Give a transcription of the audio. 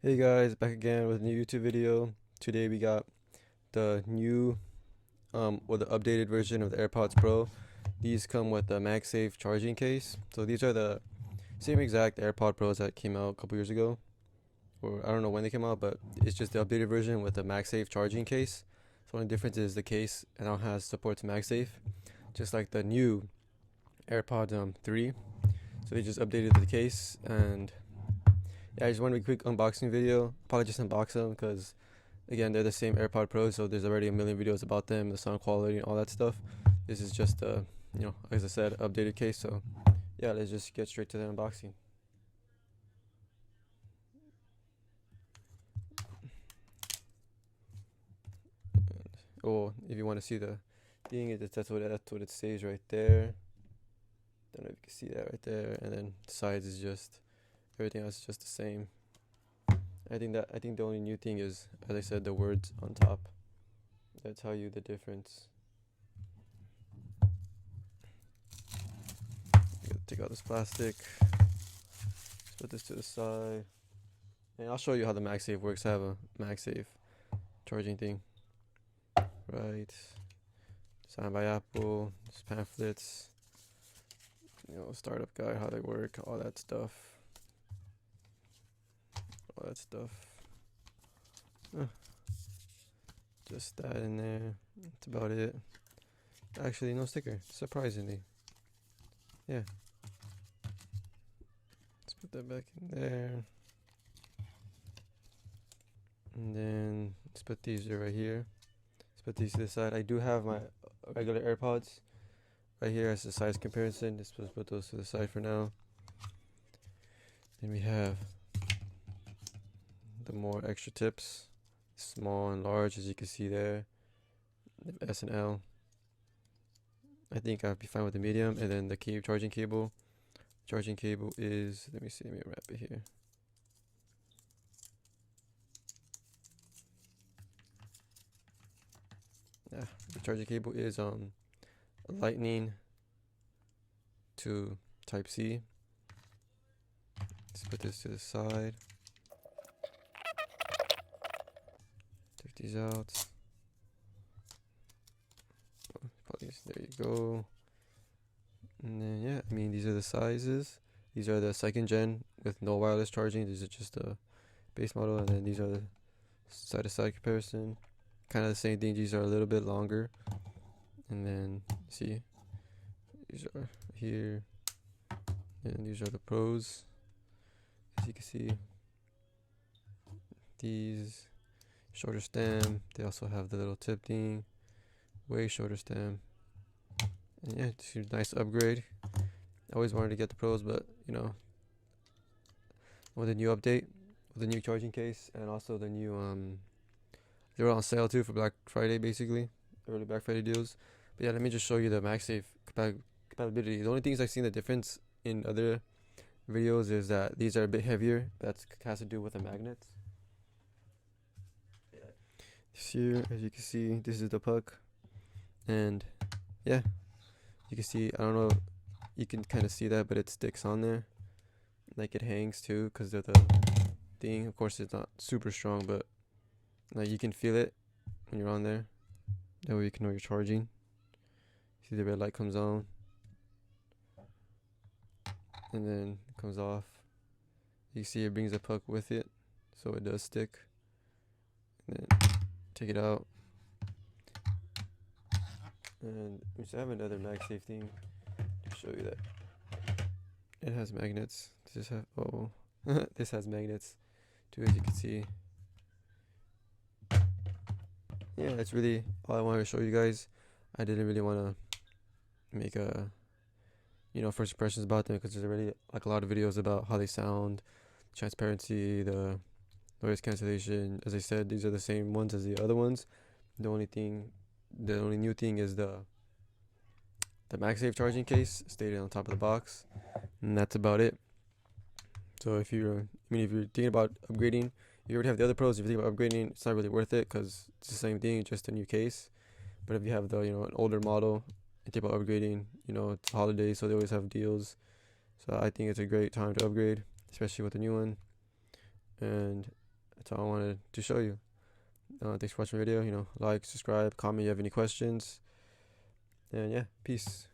Hey guys, back again with a new YouTube video. Today we got the new or the updated version of the AirPods Pro. These come with a MagSafe charging case. So these are the same exact AirPod Pros that came out a couple years ago, or I don't know when they came out, but it's just the updated version with a MagSafe charging case. So the only difference is the case now has support to MagSafe, just like the new AirPods 3. So they just updated the case, and yeah, I just wanted a quick unboxing video. Probably just unbox them because, again, they're the same AirPod Pros, so there's already a million videos about them, the sound quality and all that stuff. This is just as I said, updated case. So yeah, let's just get straight to the unboxing. Oh, if you want to see the thing, that's what it says right there. Don't know if you can see that right there, and then the sides is just everything else is just the same. I think the only new thing is, as I said, the words on top that tell you the difference. Take out this plastic, put this to the side, and I'll show you how the MagSafe works. I have a MagSafe charging thing, right? Signed by Apple. There's pamphlets, startup guide, how they work, all that stuff. Just that in there. That's about it. Actually, no sticker, surprisingly. Yeah. Let's put that back in there. And then let's put these right here. Let's put these to the side. I do have my regular AirPods right here as a size comparison. Just put those to the side for now. Then we have the more extra tips, small and large, as you can see there. The S and L. I think I'll be fine with the medium, and then the charging cable. Charging cable is, let me wrap it here. Yeah, the charging cable is lightning to Type C. Let's put this to the side. Take these out. There you go. And then yeah, I mean, these are the sizes. These are the second gen with no wireless charging. These are just the base model, and then these are the side-to-side comparison. Kind of the same thing. These are a little bit longer, and then see, these are here, and these are the pros. As you can see, these shorter stem. They also have the little tip thing, way shorter stem. And yeah, it's a nice upgrade. I always wanted to get the pros, but with the new update, with the new charging case, and also the new they were on sale too for Black Friday, basically early Black Friday deals. But yeah, let me just show you the MagSafe compatibility. The only things I've seen the difference in other videos is that these are a bit heavier. That has to do with the magnets. Here, as you can see, this is the puck, and yeah, you can see, I don't know, you can kind of see that, but it sticks on there, like it hangs too, because of the thing. Of course, it's not super strong, but like you can feel it when you're on there. That way you can know you're charging. See, the red light comes on, and then it comes off. You see it brings the puck with it, so it does stick. And then take it out, and we just have another MagSafe thing to show you that it has magnets. This has magnets too, as you can see. Yeah, that's really all I wanted to show you guys. I didn't really want to make a first impressions about them, because there's already like a lot of videos about how they sound, transparency, the noise cancellation. As I said, these are the same ones as the other ones. The only new thing is the MagSafe charging case stated on top of the box, and that's about it. So if you're thinking about upgrading, you already have the other pros. If you think about upgrading, it's not really worth it, because it's the same thing, just a new case. But if you have the an older model and think about upgrading, it's holidays, so they always have deals. So I think it's a great time to upgrade, especially with the new one. And That's all I wanted to show you. Thanks for watching the video. Like, subscribe, comment if you have any questions. And yeah, peace.